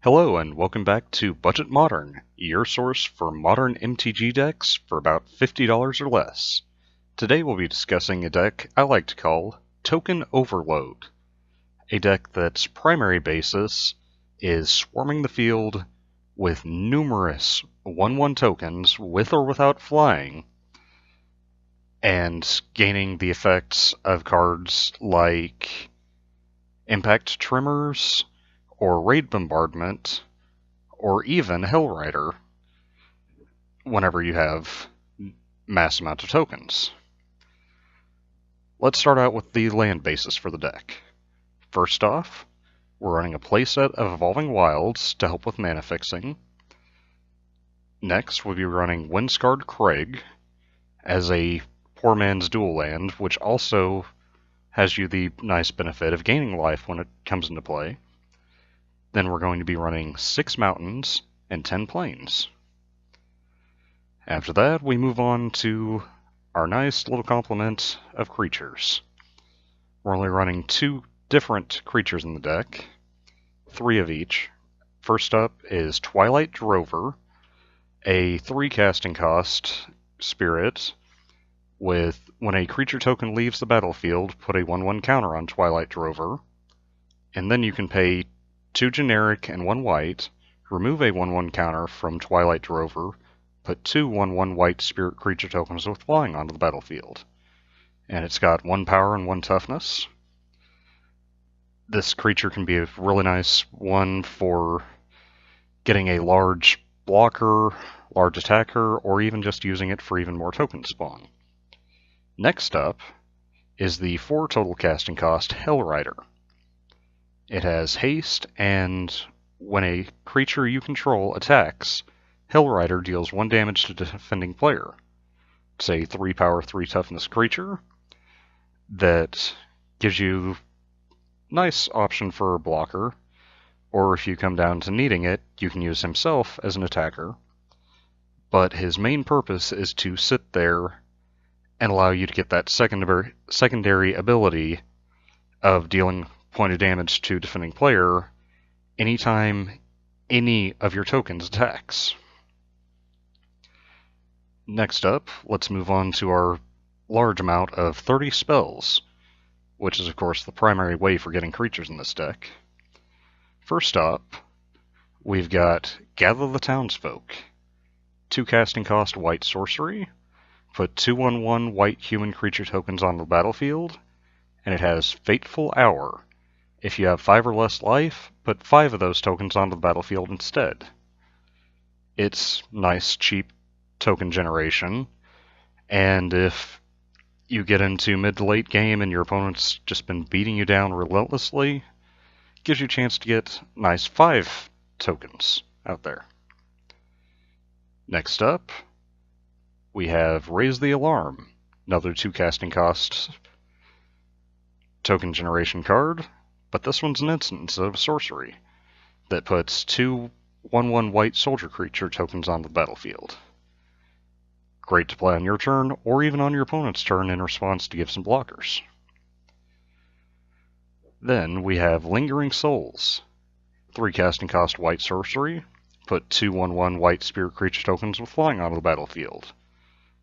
Hello and welcome back to Budget Modern, your source for modern MTG decks for about $50 or less. Today we'll be discussing a deck I like to call Token Overload, a deck that's primary basis is swarming the field with numerous 1/1 tokens with or without flying, and gaining the effects of cards like Impact Tremors, or Raid Bombardment, or even Hellrider, whenever you have mass amount of tokens. Let's start out with the land basis for the deck. First off, we're running a playset of Evolving Wilds to help with mana fixing. Next, we'll be running Windscarred Crag as a poor man's dual land, which also has you the nice benefit of gaining life when it comes into play. Then we're going to be running 6 mountains and 10 plains. After that, we move on to our nice little complement of creatures. We're only running 2 different creatures in the deck, 3 of each. First up is Twilight Drover, a 3 casting cost spirit with when a creature token leaves the battlefield, put a 1/1 counter on Twilight Drover, and then you can pay 2 generic and 1 white, remove a 1/1 counter from Twilight Drover, put 2 1/1 white spirit creature tokens with flying onto the battlefield. And it's got 1 power and 1 toughness. This creature can be a really nice one for getting a large blocker, large attacker, or even just using it for even more token spawn. Next up is the 4 total casting cost Hellrider. It has haste, and when a creature you control attacks, Hellrider deals 1 damage to the defending player. It's a 3 power, 3 toughness creature that gives you nice option for a blocker, or if you come down to needing it, you can use himself as an attacker. But his main purpose is to sit there and allow you to get that secondary ability of dealing point of damage to defending player anytime any of your tokens attacks. Next up, let's move on to our large amount of 30 spells, which is of course the primary way for getting creatures in this deck. First up, we've got Gather the Townsfolk, 2 casting cost white sorcery, put 2 1/1 white human creature tokens on the battlefield, and it has Fateful Hour. If you have 5 or less life, put 5 of those tokens onto the battlefield instead. It's nice, cheap token generation, and if you get into mid to late game and your opponent's just been beating you down relentlessly, it gives you a chance to get nice 5 tokens out there. Next up, we have Raise the Alarm, another 2 casting cost token generation card, but this one's an instant instead of a sorcery that puts 2 1/1 white soldier creature tokens on the battlefield. Great to play on your turn, or even on your opponent's turn in response to give some blockers. Then we have Lingering Souls, 3 casting cost white sorcery, put 2 1/1 white spirit creature tokens with flying onto the battlefield.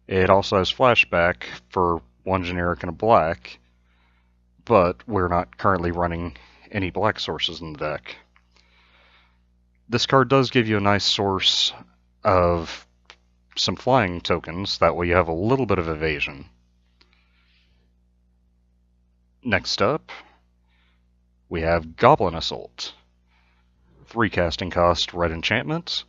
It also has flashback for 1 generic and a black, but we're not currently running any black sources in the deck. This card does give you a nice source of some flying tokens, that way you have a little bit of evasion. Next up, we have Goblin Assault, 3 casting cost red enchantment.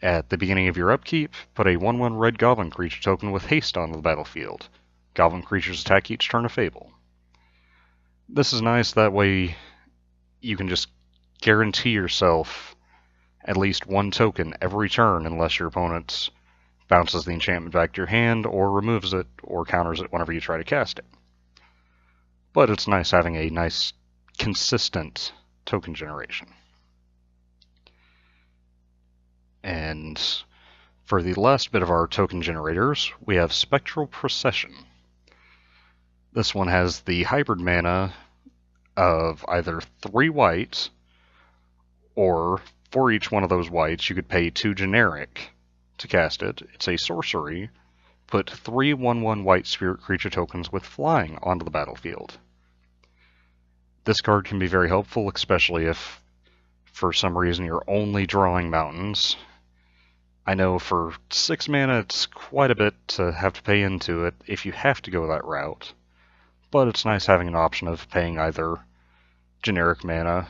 At the beginning of your upkeep, put a 1/1 red goblin creature token with haste onto the battlefield. Goblin creatures attack each turn of Fable. This is nice, that way you can just guarantee yourself at least 1 token every turn unless your opponent bounces the enchantment back to your hand or removes it or counters it whenever you try to cast it. But it's nice having a nice consistent token generation. And for the last bit of our token generators, we have Spectral Procession. This one has the hybrid mana of either 3 white or for each one of those whites, you could pay 2 generic to cast it. It's a sorcery. Put 3 1/1 white spirit creature tokens with flying onto the battlefield. This card can be very helpful, especially if for some reason you're only drawing mountains. I know for 6 mana it's quite a bit to have to pay into it if you have to go that route, but it's nice having an option of paying either generic mana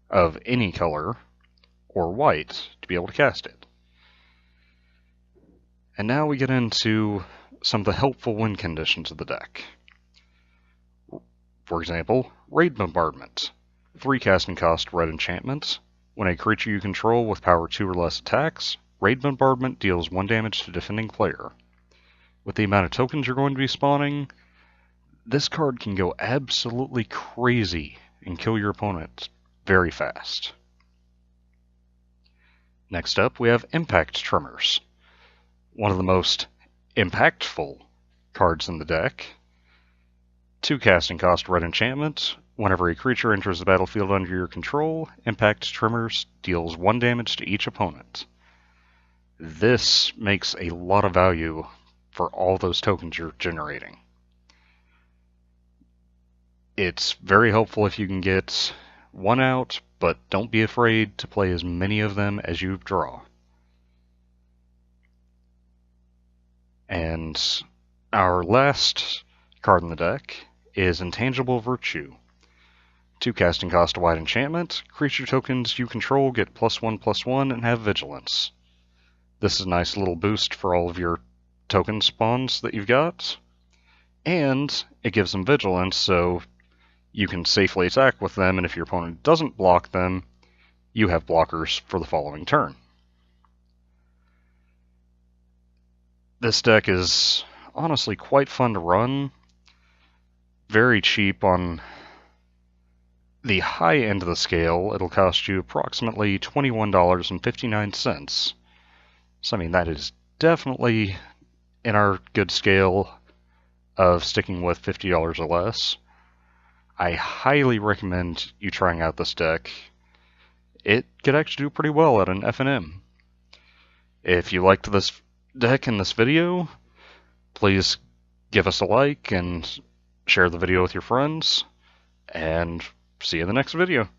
of any color or white to be able to cast it. And now we get into some of the helpful win conditions of the deck. For example, Raid Bombardment. 3 casting cost red enchantment. When a creature you control with power 2 or less attacks, Raid Bombardment deals 1 damage to defending player. With the amount of tokens you're going to be spawning, this card can go absolutely crazy and kill your opponent very fast. Next up, we have Impact Tremors. One of the most impactful cards in the deck. 2 casting cost red enchantment. Whenever a creature enters the battlefield under your control, Impact Tremors deals 1 damage to each opponent. This makes a lot of value for all those tokens you're generating. It's very helpful if you can get 1 out, but don't be afraid to play as many of them as you draw. And our last card in the deck is Intangible Virtue. 2 casting cost white enchantment. Creature tokens you control get +1/+1 and have vigilance. This is a nice little boost for all of your token spawns that you've got. And it gives them vigilance, so you can safely attack with them, and if your opponent doesn't block them, you have blockers for the following turn. This deck is honestly quite fun to run. Very cheap on the high end of the scale. It'll cost you approximately $21.59. So I mean, that is definitely in our good scale of sticking with $50 or less. I highly recommend you trying out this deck. It could actually do pretty well at an FNM. If you liked this deck in this video, please give us a like and share the video with your friends, and see you in the next video.